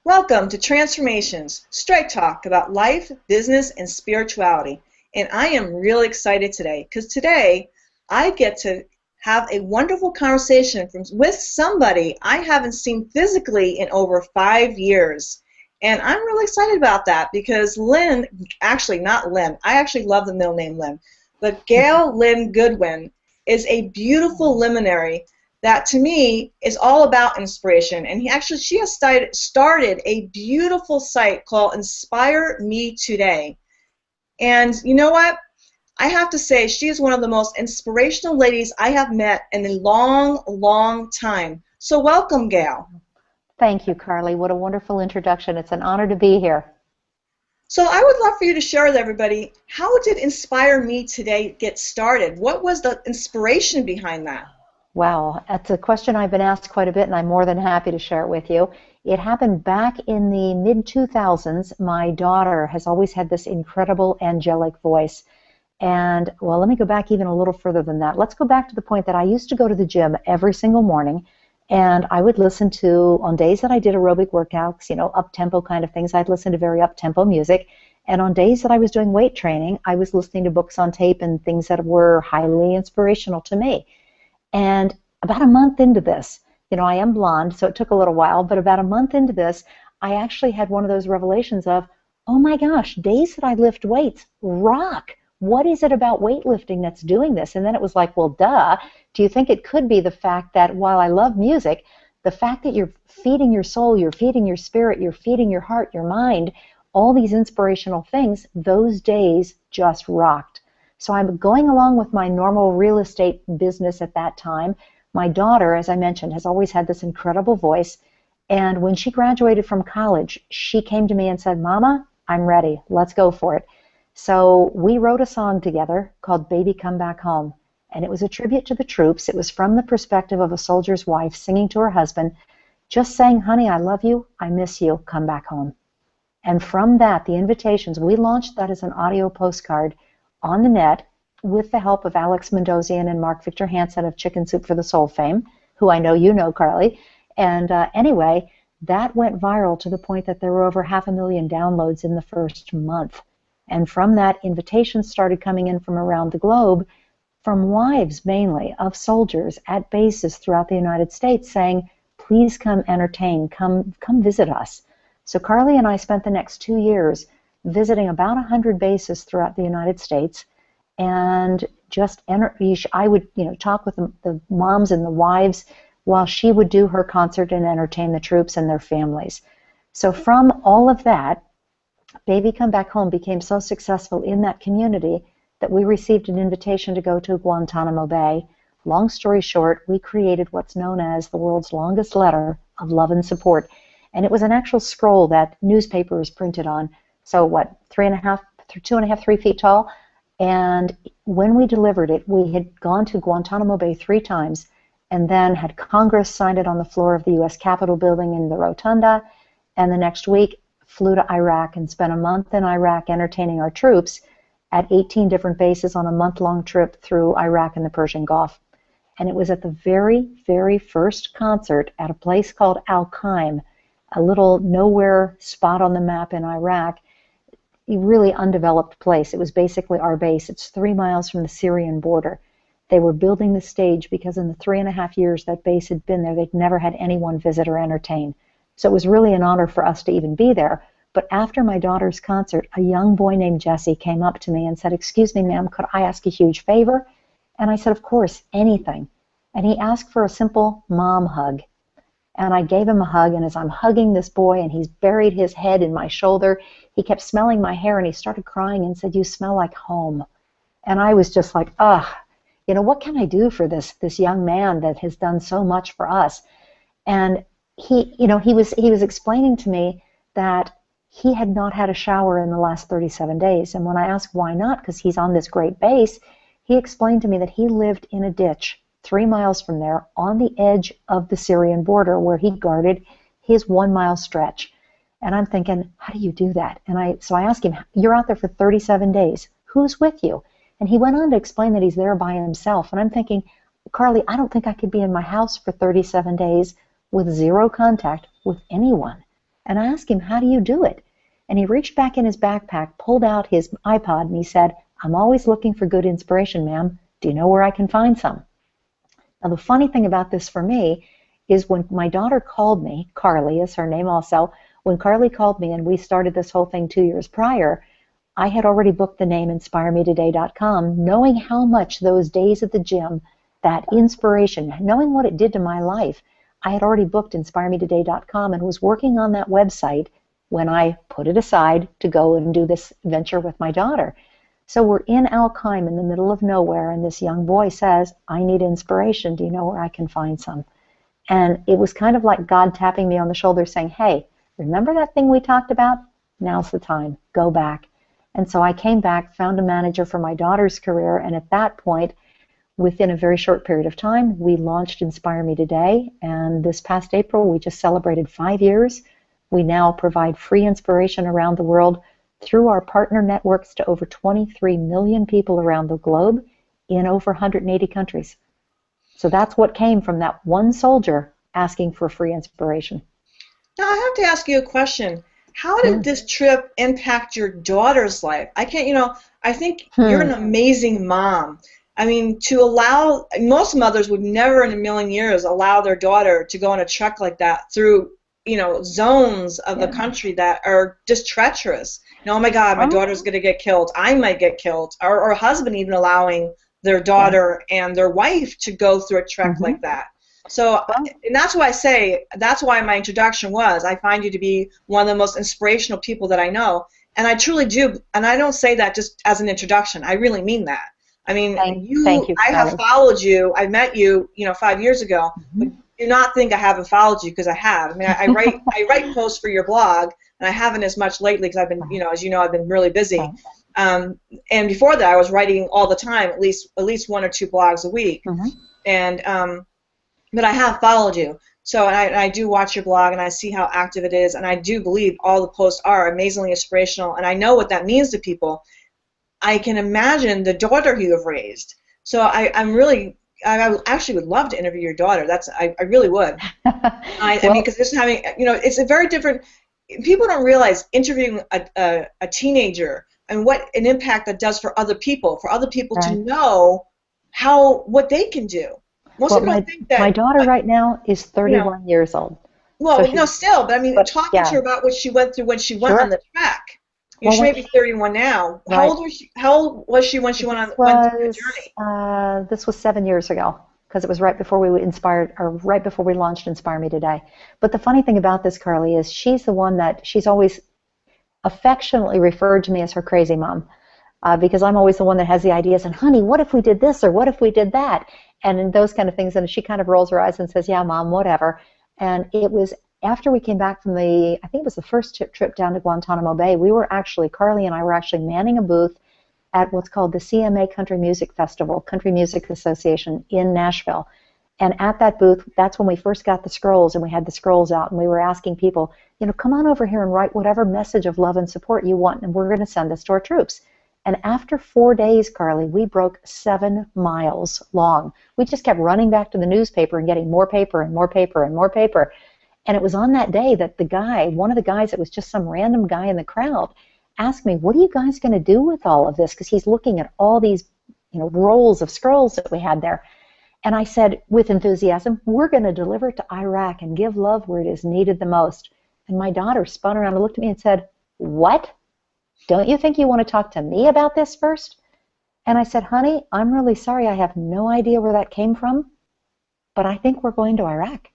Welcome to Transformations, straight talk about life, business, and spirituality. And I am really excited today because today I get to have a wonderful conversation with somebody I haven't seen physically in over 5 years. And I'm really excited about that because Lynn, actually not Lynn, I actually love the middle name Lynn, but Gail Lynne Goodwin is a beautiful luminary that to me is all about inspiration. And she has started a beautiful site called Inspire Me Today. And you know what? I have to say she is one of the most inspirational ladies I have met in a long, long time. So welcome, Gail. Thank you, Carly. What a wonderful introduction. It's an honor to be here. So I would love for you to share with everybody, how did Inspire Me Today get started? What was the inspiration behind that? Wow, that's a question I've been asked quite a bit, and I'm more than happy to share it with you. It happened back in the mid-2000s. My daughter has always had this incredible angelic voice. And, well, let me go back even a little further than that. Let's go back to the point that I used to go to the gym every single morning, and I would listen to, on days that I did aerobic workouts, up-tempo kind of things, I'd listen to very up-tempo music. And on days that I was doing weight training, I was listening to books on tape and things that were highly inspirational to me. And about a month into this, I am blonde, so it took a little while, but about a month into this, I actually had one of those revelations of, oh my gosh, days that I lift weights rock. What is it about weightlifting that's doing this? And then it was like, well, duh. Do you think it could be the fact that while I love music, the fact that you're feeding your soul, you're feeding your spirit, you're feeding your heart, your mind, all these inspirational things, those days just rocked. So I'm going along with my normal real estate business at that time. My daughter, as I mentioned, has always had this incredible voice. And when she graduated from college, she came to me and said, Mama, I'm ready. Let's go for it. So we wrote a song together called Baby Come Back Home. And it was a tribute to the troops. It was from the perspective of a soldier's wife singing to her husband, just saying, honey, I love you, I miss you, come back home. And from that, the invitations, we launched that as an audio postcard on the net with the help of Alex Mendozian and Mark Victor Hansen of Chicken Soup for the Soul fame, who I know you know, Carly. And anyway, that went viral to the point that there were over 500,000 downloads in the first month. And from that, invitations started coming in from around the globe, from wives mainly of soldiers at bases throughout the United States saying, please come entertain, come visit us. So Carly and I spent the next 2 years visiting about 100 bases throughout the United States, and I would talk with the moms and the wives while she would do her concert and entertain the troops and their families. So from all of that, Baby Come Back Home became so successful in that community that we received an invitation to go to Guantanamo Bay. Long story short, we created what's known as the world's longest letter of love and support. And it was an actual scroll that newspapers printed on. So what, 2.5, 3 feet tall? And when we delivered it, we had gone to Guantanamo Bay 3 times and then had Congress sign it on the floor of the U.S. Capitol building in the Rotunda. And the next week, flew to Iraq and spent a month in Iraq entertaining our troops at 18 different bases on a month-long trip through Iraq and the Persian Gulf. And it was at the very, very first concert at a place called Al-Qaim, a little nowhere spot on the map in Iraq, a really undeveloped place. It was basically our base. It's 3 miles from the Syrian border. They were building the stage because in the 3.5 years that base had been there, they'd never had anyone visit or entertain. So it was really an honor for us to even be there. But after my daughter's concert, a young boy named Jesse came up to me and said, excuse me, ma'am, could I ask a huge favor? And I said, of course, anything. And he asked for a simple mom hug. And I gave him a hug, and as I'm hugging this boy and he's buried his head in my shoulder, he kept smelling my hair and he started crying and said, you smell like home. And I was just like, what can I do for this young man that has done so much for us? And he was explaining to me that he had not had a shower in the last 37 days. And when I asked why not, because he's on this great base, he explained to me that he lived in a ditch 3 miles from there on the edge of the Syrian border where he guarded his 1 mile stretch. And I'm thinking, how do you do that? And so I asked him, you're out there for 37 days. Who's with you? And he went on to explain that he's there by himself. And I'm thinking, Carly, I don't think I could be in my house for 37 days with zero contact with anyone. And I asked him, how do you do it? And he reached back in his backpack, pulled out his iPod, and he said, I'm always looking for good inspiration, ma'am. Do you know where I can find some? Now, the funny thing about this for me is when my daughter called me, Carly is her name also, when Carly called me and we started this whole thing 2 years prior, I had already booked the name InspireMeToday.com, knowing how much those days at the gym, that inspiration, knowing what it did to my life. I had already booked InspireMeToday.com and was working on that website when I put it aside to go and do this venture with my daughter. So we're in Al-Qaim in the middle of nowhere, and this young boy says, I need inspiration. Do you know where I can find some? And it was kind of like God tapping me on the shoulder saying, hey, remember that thing we talked about? Now's the time. Go back. And so I came back, found a manager for my daughter's career, and at that point, within a very short period of time, we launched Inspire Me Today, and this past April, we just celebrated 5 years. We now provide free inspiration around the world through our partner networks to over 23 million people around the globe in over 180 countries. So that's what came from that one soldier asking for free inspiration. Now, I have to ask you a question. How did this trip impact your daughter's life? I think you're an amazing mom. I mean, to allow, most mothers would never in a million years allow their daughter to go on a trek like that through, zones of the country that are just treacherous. Oh my God, my daughter's going to get killed. I might get killed. Or a husband even allowing their daughter and their wife to go through a trek like that. So, and that's why I say, that's why my introduction was, I find you to be one of the most inspirational people that I know. And I truly do. And I don't say that just as an introduction. I really mean that. I mean, thank you, I have followed you. I met you, 5 years ago. But do not think I haven't followed you, because I have. I mean, I write posts for your blog, and I haven't as much lately because I've been, as you know, I've been really busy. And before that, I was writing all the time, at least 1 or 2 blogs a week. And but I have followed you. So and I do watch your blog, and I see how active it is, and I do believe all the posts are amazingly inspirational, and I know what that means to people. I can imagine the daughter you have raised. So I actually would love to interview your daughter. I really would. I mean, because just having, it's a very different. People don't realize interviewing a teenager and what an impact that does for other people to know what they can do. Most people don't think that. My daughter right now is 31 years old. Well, so still, but I mean, talking to her about what she went through when she went on the track. She may be 31 now. Right. How old was she when she went through the journey? This was 7 years ago, because it was right before we launched Inspire Me Today. But the funny thing about this, Carly, is she's the one that she's always affectionately referred to me as her crazy mom, because I'm always the one that has the ideas. And honey, what if we did this, or what if we did that, and those kind of things. And she kind of rolls her eyes and says, "Yeah, Mom, whatever." And it was after we came back from I think it was the first trip down to Guantanamo Bay, Carly and I were actually manning a booth at what's called the CMA Country Music Festival, Country Music Association in Nashville. And at that booth, that's when we first got the scrolls, and we had the scrolls out, and we were asking people, come on over here and write whatever message of love and support you want, and we're going to send this to our troops. And after 4 days, Carly, we broke 7 miles long. We just kept running back to the newspaper and getting more paper and more paper and more paper. And it was on that day that one of the guys that was just some random guy in the crowd, asked me, what are you guys going to do with all of this? Because he's looking at all these rolls of scrolls that we had there. And I said, with enthusiasm, we're going to deliver it to Iraq and give love where it is needed the most. And my daughter spun around and looked at me and said, what? Don't you think you want to talk to me about this first? And I said, honey, I'm really sorry. I have no idea where that came from, but I think we're going to Iraq.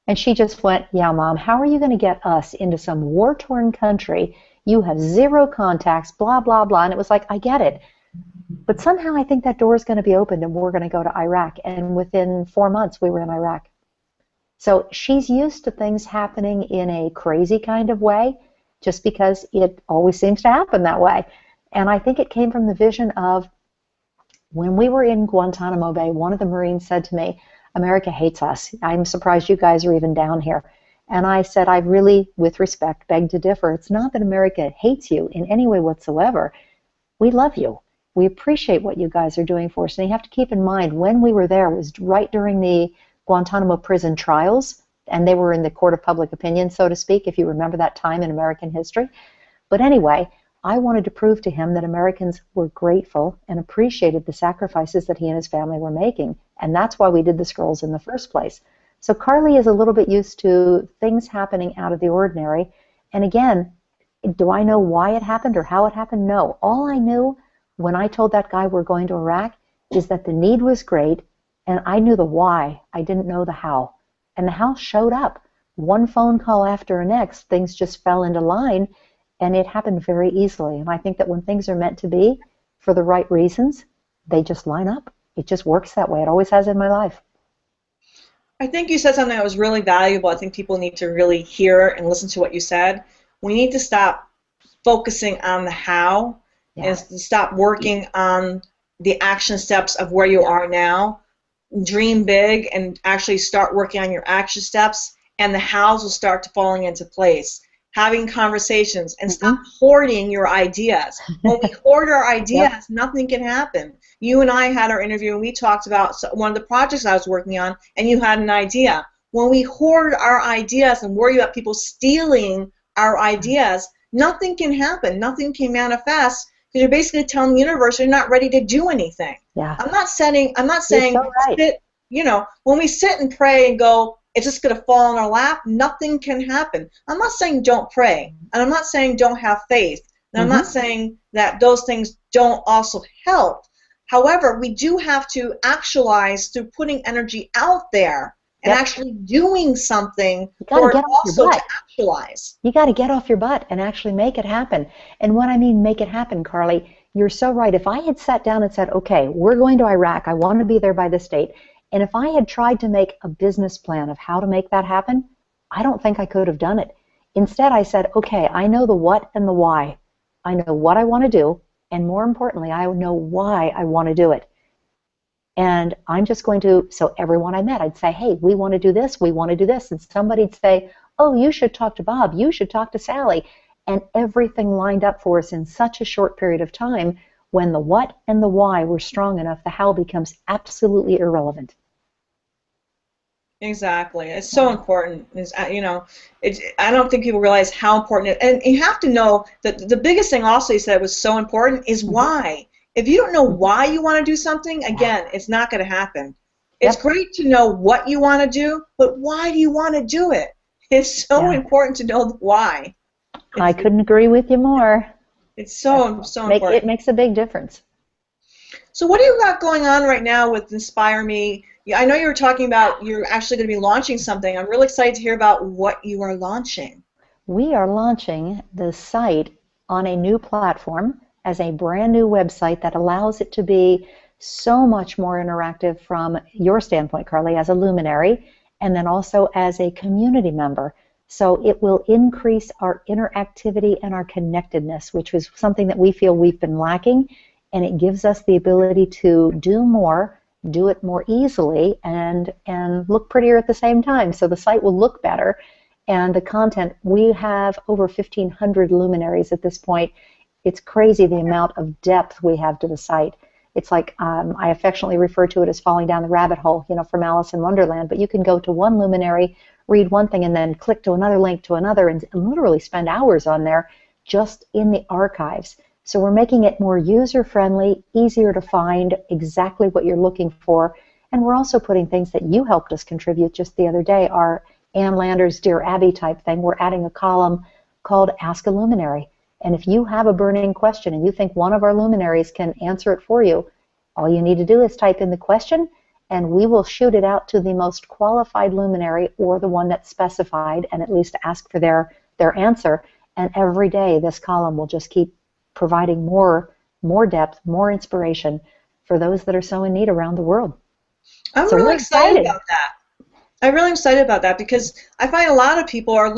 And she just went, yeah, Mom, how are you going to get us into some war-torn country? You have 0 contacts, blah, blah, blah. And it was like, I get it. But somehow I think that door is going to be opened, and we're going to go to Iraq. And within 4 months, we were in Iraq. So she's used to things happening in a crazy kind of way, just because it always seems to happen that way. And I think it came from the vision of when we were in Guantanamo Bay, one of the Marines said to me, America hates us. I'm surprised you guys are even down here. And I said, I really, with respect, beg to differ. It's not that America hates you in any way whatsoever. We love you. We appreciate what you guys are doing for us. And you have to keep in mind, when we were there, it was right during the Guantanamo prison trials. and they were in the court of public opinion, so to speak, if you remember that time in American history. But anyway, I wanted to prove to him that Americans were grateful and appreciated the sacrifices that he and his family were making, and that's why we did the scrolls in the first place. So Carly is a little bit used to things happening out of the ordinary, and again, do I know why it happened or how it happened? No. All I knew when I told that guy we're going to Iraq is that the need was great, and I knew the why. I didn't know the how. And the how showed up. One phone call after the next, things just fell into line, and it happened very easily. And I think that when things are meant to be for the right reasons, they just line up. It just works that way. It always has in my life. I think you said something that was really valuable. I think people need to really hear and listen to what you said. We need to stop focusing on the how and stop working on the action steps of where you are now. Dream big and actually start working on your action steps, and the hows will start to falling into place. Having conversations and stop hoarding your ideas. When we hoard our ideas, nothing can happen. You and I had our interview and we talked about one of the projects I was working on, and you had an idea. When we hoard our ideas and worry about people stealing our ideas, nothing can happen. Nothing can manifest because you're basically telling the universe you're not ready to do anything. Yeah. I'm not saying so right. Sit, when we sit and pray and go, it's just going to fall in our lap, nothing can happen. I'm not saying don't pray, and I'm not saying don't have faith, and I'm not saying that those things don't also help. However, we do have to actualize through putting energy out there and actually doing something for it also to actualize. You got to get off your butt and actually make it happen. And what I mean make it happen, Carly, you're so right. If I had sat down and said, okay, we're going to Iraq, I want to be there by this date, and if I had tried to make a business plan of how to make that happen, I don't think I could have done it. Instead, I said, okay, I know the what and the why. I know what I want to do, and more importantly, I know why I want to do it. And I'm just going to, so everyone I met, I'd say, hey, we want to do this, we want to do this. And somebody'd say, oh, you should talk to Bob, you should talk to Sally. And everything lined up for us in such a short period of time. When the what and the why were strong enough, the how becomes absolutely irrelevant. Exactly. It's so important. I don't think people realize how important it is. And you have to know that the biggest thing also you said was so important is why. If you don't know why you want to do something, again, it's not going to happen. It's great to know what you want to do, but why do you want to do it? It's so important to know why. I couldn't agree with you more. It's so important. It makes a big difference. So what do you got going on right now with Inspire Me? I know you were talking about you're actually going to be launching something. I'm really excited to hear about what you are launching. We are launching the site on a new platform as a brand new website that allows it to be so much more interactive from your standpoint, Carly, as a luminary, and then also as a community member. So it will increase our interactivity and our connectedness, which was something that we feel we've been lacking, and it gives us the ability to do more, do it more easily, and look prettier at the same time. So the site will look better, and the content, we have over 1,500 luminaries at this point. It's crazy the amount of depth we have to the site. It's like, I affectionately refer to it as falling down the rabbit hole, from Alice in Wonderland, but you can go to one luminary, read one thing, and then click to another link to another, and literally spend hours on there just in the archives. So we're making it more user-friendly, easier to find exactly what you're looking for, and we're also putting things that you helped us contribute just the other day, our Ann Landers Dear Abby type thing. We're adding a column called Ask a Luminary. And if you have a burning question and you think one of our luminaries can answer it for you, all you need to do is type in the question, and we will shoot it out to the most qualified luminary or the one that's specified, and at least ask for their answer. And every day this column will just keep providing more depth, more inspiration for those that are so in need around the world. I'm really excited about that. I'm really excited about that because I find a lot of people are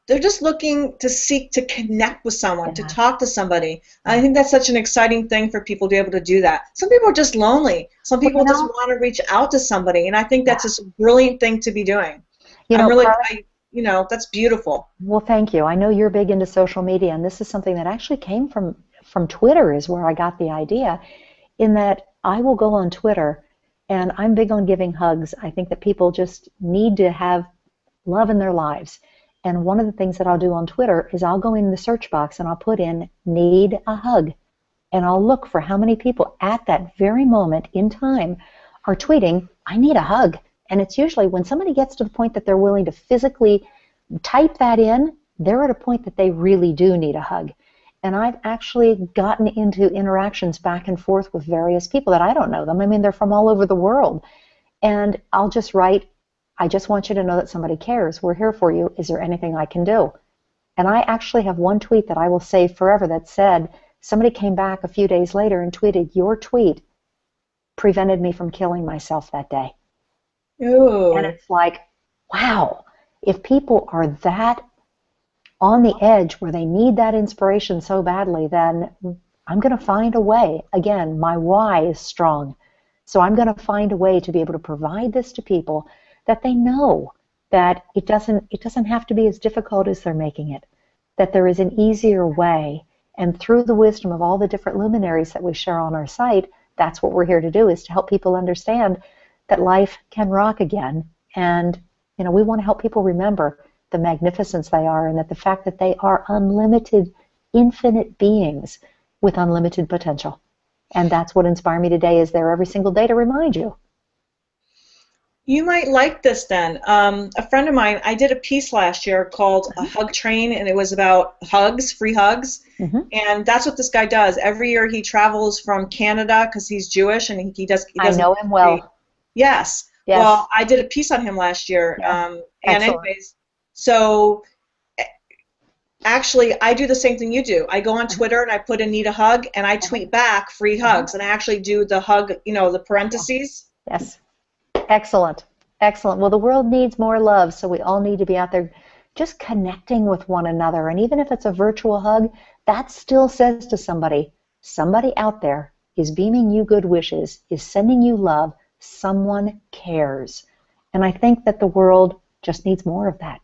they're just looking to seek to connect with someone, to talk to somebody. I think that's such an exciting thing for people to be able to do that. Some people are just lonely. Some people just want to reach out to somebody, and I think that's just a brilliant thing to be doing. That's beautiful. Well, thank you. I know you're big into social media, and this is something that actually came from Twitter is where I got the idea, in that I will go on Twitter, and I'm big on giving hugs. I think that people just need to have love in their lives. And one of the things that I'll do on Twitter is I'll go in the search box and I'll put in need a hug. And I'll look for how many people at that very moment in time are tweeting, I need a hug. And it's usually when somebody gets to the point that they're willing to physically type that in, they're at a point that they really do need a hug. And I've actually gotten into interactions back and forth with various people that I don't know them. I mean, they're from all over the world. And I'll just write, I just want you to know that somebody cares. We're here for you. Is there anything I can do? And I actually have one tweet that I will save forever that said, somebody came back a few days later and tweeted, your tweet prevented me from killing myself that day. Ooh. And it's like, wow, if people are that on the edge where they need that inspiration so badly, then I'm going to find a way. Again, my why is strong. So I'm going to find a way to be able to provide this to people that they know that it doesn't have to be as difficult as they're making it, that there is an easier way. And through the wisdom of all the different luminaries that we share on our site, that's what we're here to do, is to help people understand that life can rock again. And, we want to help people remember the magnificence they are, and that the fact that they are unlimited, infinite beings with unlimited potential. And that's what Inspire Me Today is there every single day to remind you. You might like this then. A friend of mine, I did a piece last year called A Hug Train, and it was about hugs, free hugs. Mm-hmm. And that's what this guy does. Every year he travels from Canada because he's Jewish, and he does. I know him well. Yes. Well, I did a piece on him last year. Yeah. And anyways, so actually I do the same thing you do. I go on Twitter and I put in need a hug, and I tweet back free hugs, and I actually do the hug, the parentheses. Yes. Excellent. Excellent. Well, the world needs more love, so we all need to be out there just connecting with one another. And even if it's a virtual hug, that still says to somebody out there is beaming you good wishes, is sending you love. Someone cares. And I think that the world just needs more of that.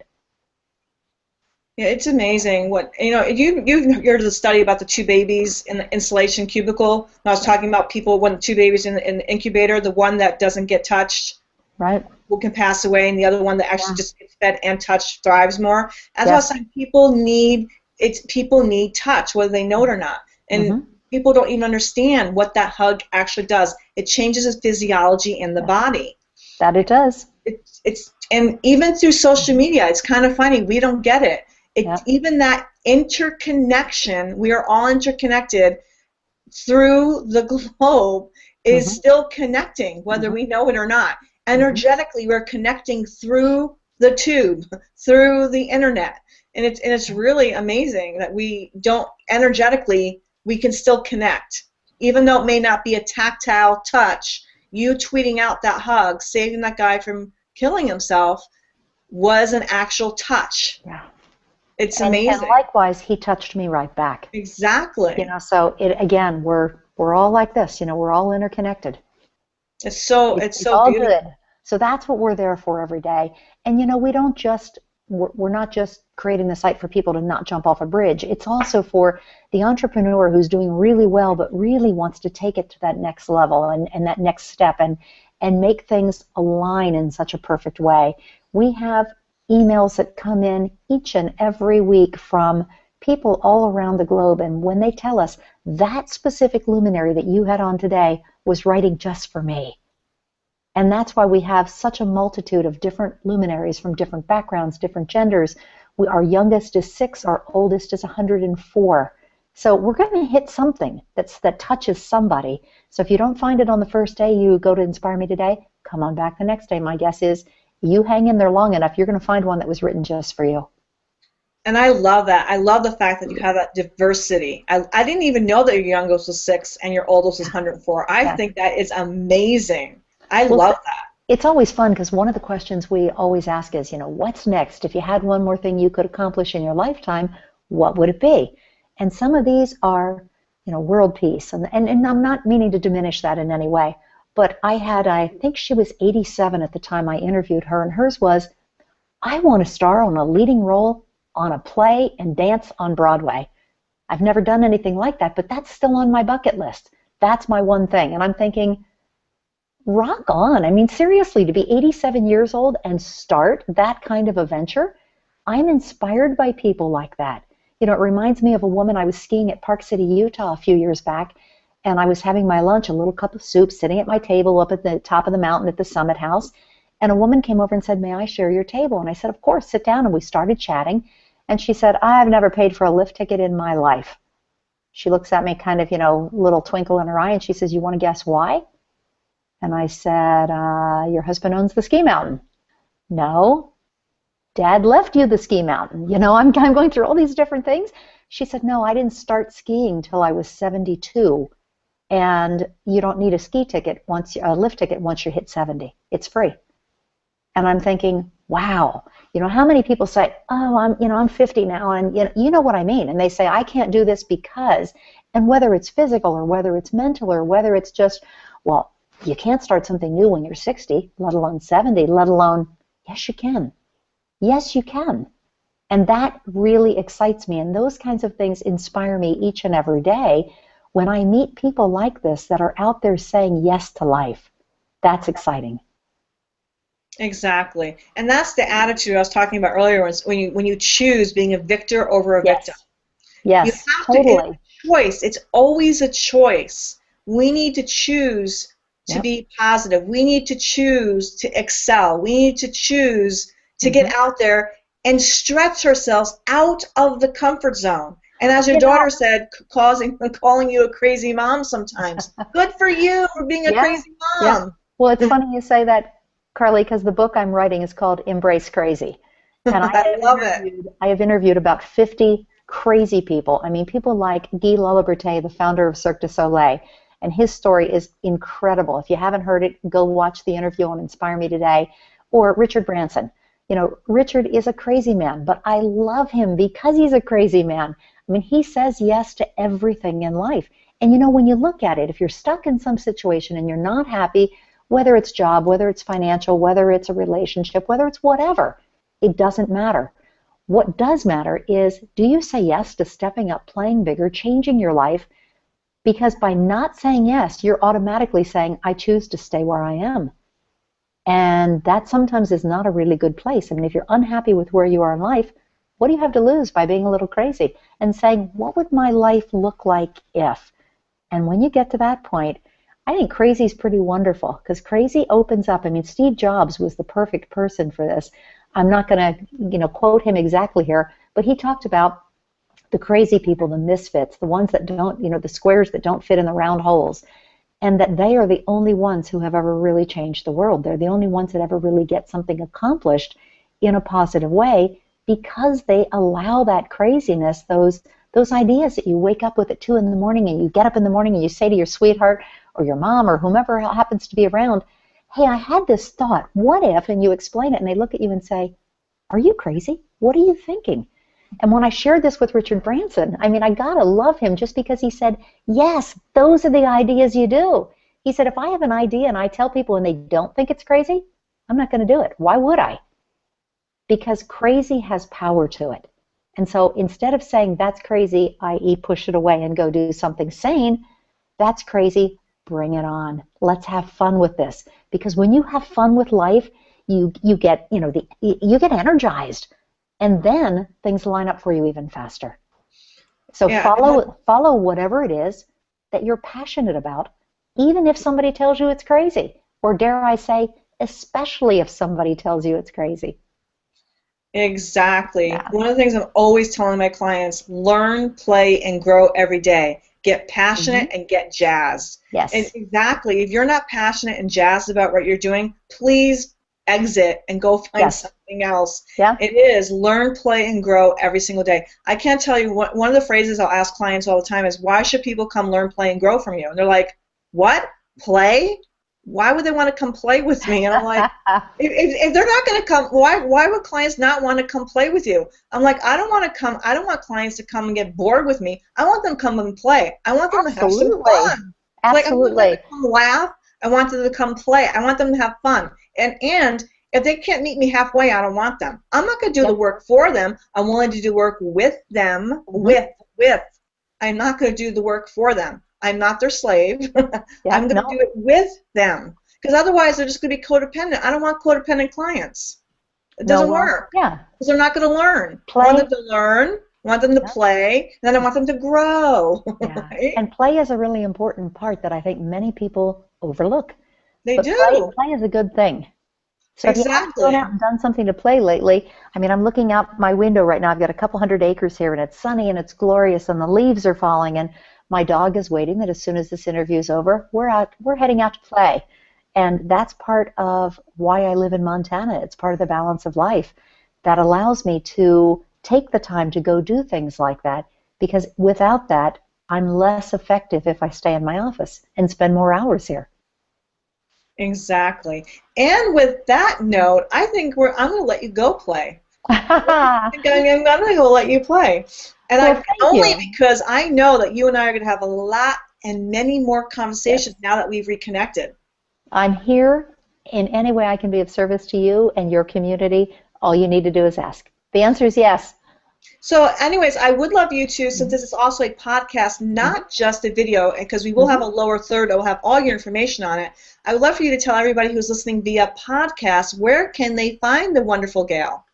Yeah, it's amazing what you've heard of the study about the two babies in the insulation cubicle. I was talking about people when two babies in the incubator, the one that doesn't get touched, right, who can pass away, and the other one that actually just gets fed and touched thrives more. As I was saying, people need touch, whether they know it or not, and people don't even understand what that hug actually does. It changes the physiology in the body. That it does. And even through social media, it's kind of funny. We don't get it. Even that interconnection, we are all interconnected through the globe, is still connecting, whether we know it or not. Energetically, we're connecting through the tube, through the internet. And it's really amazing that we can still connect. Even though it may not be a tactile touch, you tweeting out that hug, saving that guy from killing himself, was an actual touch. Yeah. It's amazing. And likewise, he touched me right back. Exactly. So again, we're all like this. We're all interconnected. It's so all beautiful. Good. So that's what we're there for every day. And we're not just creating the site for people to not jump off a bridge. It's also for the entrepreneur who's doing really well but really wants to take it to that next level and that next step and make things align in such a perfect way. We have emails that come in each and every week from people all around the globe, and when they tell us that specific luminary that you had on today was writing just for me. And that's why we have such a multitude of different luminaries from different backgrounds, different genders. Our youngest is 6, our oldest is 104. So we're going to hit something that touches somebody. So if you don't find it on the first day you go to Inspire Me Today, come on back the next day. My guess is you hang in there long enough, you're going to find one that was written just for you. And I love that. I love the fact that you have that diversity. I didn't even know that your youngest was 6 and your oldest was 104. I think that is amazing. I love that. It's always fun because one of the questions we always ask is, what's next? If you had one more thing you could accomplish in your lifetime, what would it be? And some of these are, world peace. And I'm not meaning to diminish that in any way. But I think she was 87 at the time I interviewed her, and hers was, I want to star on a leading role on a play and dance on Broadway. I've never done anything like that, but that's still on my bucket list. That's my one thing. And I'm thinking, rock on. I mean, seriously, to be 87 years old and start that kind of a venture, I'm inspired by people like that. You know, it reminds me of a woman. I was skiing at Park City, Utah a few years back, and I was having my lunch, a little cup of soup, sitting at my table up at the top of the mountain at the Summit House, and a woman came over and said, "May I share your table?" And I said, "Of course, sit down." And we started chatting, and she said, "I've never paid for a lift ticket in my life." She looks at me kind of, little twinkle in her eye, and she says, "You want to guess why?" And I said, "Your husband owns the ski mountain." "No, Dad left you the ski mountain." I'm going through all these different things. She said, "No, I didn't start skiing till I was 72. And you don't need a lift ticket once you hit 70. It's free." And I'm thinking, wow, how many people say, "Oh, I'm 50 now, and you know what I mean." And they say, "I can't do this because," and whether it's physical or whether it's mental or whether it's just, well, you can't start something new when you're 60, let alone 70, let alone, yes, you can. Yes, you can. And that really excites me. And those kinds of things inspire me each and every day when I meet people like this that are out there saying yes to life. That's exciting. Exactly. And that's the attitude I was talking about earlier, when you choose being a victor over a victim. Yes, you have totally. It's a choice. It's always a choice. We need to choose to be positive. We need to choose to excel. We need to choose to get out there and stretch ourselves out of the comfort zone. And as your daughter said, calling you a crazy mom sometimes. Good for you for being a crazy mom. Yeah. Well, it's funny you say that, Carly, because the book I'm writing is called Embrace Crazy. And I love it. I have interviewed about 50 crazy people. I mean, people like Guy Laliberté, the founder of Cirque du Soleil. And his story is incredible. If you haven't heard it, go watch the interview on Inspire Me Today. Or Richard Branson. Richard is a crazy man, but I love him because he's a crazy man. I mean, he says yes to everything in life. And when you look at it, if you're stuck in some situation and you're not happy, whether it's job, whether it's financial, whether it's a relationship, whether it's whatever, it doesn't matter. What does matter is, do you say yes to stepping up, playing bigger, changing your life? Because by not saying yes, you're automatically saying, "I choose to stay where I am." And that sometimes is not a really good place. I mean, if you're unhappy with where you are in life, what do you have to lose by being a little crazy and saying, "What would my life look like if?" And when you get to that point, I think crazy is pretty wonderful, because crazy opens up. I mean, Steve Jobs was the perfect person for this. I'm not going to, quote him exactly here, but he talked about the crazy people, the misfits, the ones that don't, the squares that don't fit in the round holes, and that they are the only ones who have ever really changed the world. They're the only ones that ever really get something accomplished in a positive way, because they allow that craziness, those ideas that you wake up with at 2 in the morning, and you get up in the morning and you say to your sweetheart or your mom or whomever happens to be around, "Hey, I had this thought, what if?" And you explain it, and they look at you and say, "Are you crazy? What are you thinking?" And when I shared this with Richard Branson, I mean, I gotta love him just because he said, "Yes, those are the ideas you do." He said, "If I have an idea and I tell people and they don't think it's crazy, I'm not going to do it. Why would I?" Because crazy has power to it. And so instead of saying that's crazy, i.e. push it away and go do something sane, that's crazy, bring it on. Let's have fun with this. Because when you have fun with life, you get, you get energized. And then things line up for you even faster. So follow whatever it is that you're passionate about, even if somebody tells you it's crazy. Or dare I say, especially if somebody tells you it's crazy. Exactly. Yeah. One of the things I'm always telling my clients, learn, play, and grow every day. Get passionate and get jazzed. Yes. And exactly. If you're not passionate and jazzed about what you're doing, please exit and go find something else. Yeah. It is learn, play, and grow every single day. I can't tell you, one of the phrases I'll ask clients all the time is, "Why should people come learn, play, and grow from you?" And they're like, "What? Play? Why would they want to come play with me?" And I'm like, if they're not going to come, why would clients not want to come play with you? I'm like, I don't want clients to come and get bored with me. I want them to come and play. I want them to have some fun. Absolutely. Like, I want them to come laugh. I want them to come play. I want them to have fun. And if they can't meet me halfway, I don't want them. I'm not going to do the work for them. I'm willing to do work with them. I'm not going to do the work for them. I'm not their slave. I'm going to do it with them, Because otherwise they're just going to be codependent. I don't want codependent clients. It doesn't work. Yeah. Because they're not going to learn. Play. I want them to learn. I want them to play. And then I want them to grow. Yeah. Right? And play is a really important part that I think many people overlook. They but do. Play is a good thing. So if you haven't gone out and done something to play lately, I mean, I'm looking out my window right now. I've got a couple hundred acres here, and it's sunny, and it's glorious, and the leaves are falling, and my dog is waiting that as soon as this interview is over, we're heading out to play. And that's part of why I live in Montana. It's part of the balance of life that allows me to take the time to go do things like that, because without that, I'm less effective if I stay in my office and spend more hours here. Exactly. And with that note, I think I'm going to let you go play. I'm going to go let you play. And Well, only because I know that you and I are going to have a lot and many more conversations now that we've reconnected. I'm here in any way I can be of service to you and your community. All you need to do is ask. The answer is yes. So anyways, I would love you to, since this is also a podcast, not just a video, because we will have a lower third that will have all your information on it, I would love for you to tell everybody who's listening via podcast, where can they find the wonderful Gail?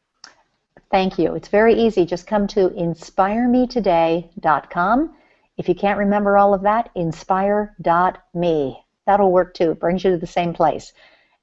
Thank you. It's very easy. Just come to inspiremetoday.com. If you can't remember all of that, inspire.me. That'll work too. It brings you to the same place.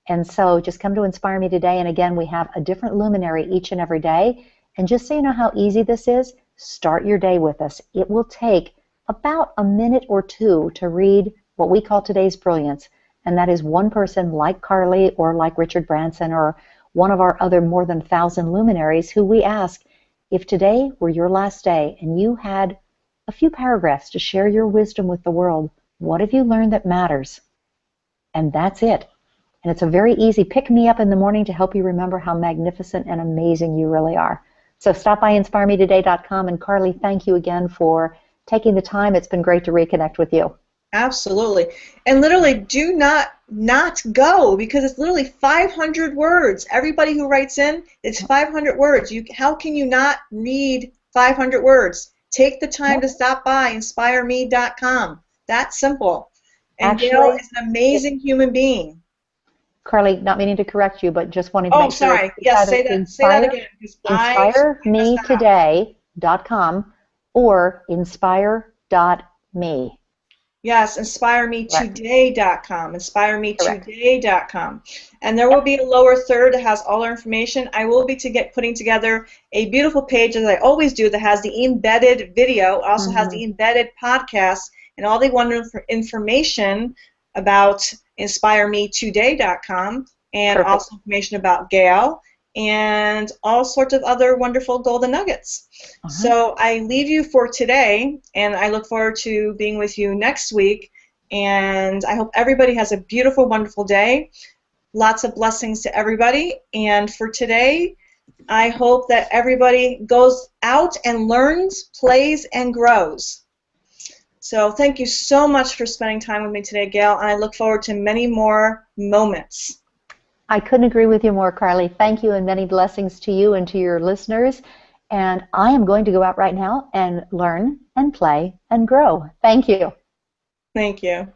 And so just come to Inspire Me Today. And again, we have a different luminary each and every day. And just so you know how easy this is, start your day with us. It will take about a minute or two to read what we call today's brilliance. And that is one person like Carly or like Richard Branson or one of our other more than 1,000 luminaries who we ask, if today were your last day and you had a few paragraphs to share your wisdom with the world, what have you learned that matters? And that's it. And it's a very easy pick me up in the morning to help you remember how magnificent and amazing you really are. So stop by inspiremetoday.com. And Carly, thank you again for taking the time. It's been great to reconnect with you. Absolutely. And literally do not go, because it's literally 500 words. Everybody who writes in, it's 500 words. How can you not read 500 words? Take the time to stop by inspireme.com. That's simple. And actually, Gail is an amazing human being. Carly, not meaning to correct you, but just wanting to make sure. Oh, sorry. Yes, say that again. Inspiremetoday.com or inspire.me. Yes, inspiremetoday.com. Inspiremetoday.com. And there will be a lower third that has all our information. I will be putting together a beautiful page, as I always do, that has the embedded video, also has the embedded podcast, and all the wonderful information about inspiremetoday.com, and also information about Gail and all sorts of other wonderful golden nuggets. So I leave you for today, and I look forward to being with you next week, and I hope everybody has a beautiful, wonderful day. Lots of blessings to everybody, and for today, I hope that everybody goes out and learns, plays, and grows. So thank you so much for spending time with me today, Gail, and I look forward to many more moments. I couldn't agree with you more, Carly. Thank you, and many blessings to you and to your listeners. And I am going to go out right now and learn and play and grow. Thank you. Thank you.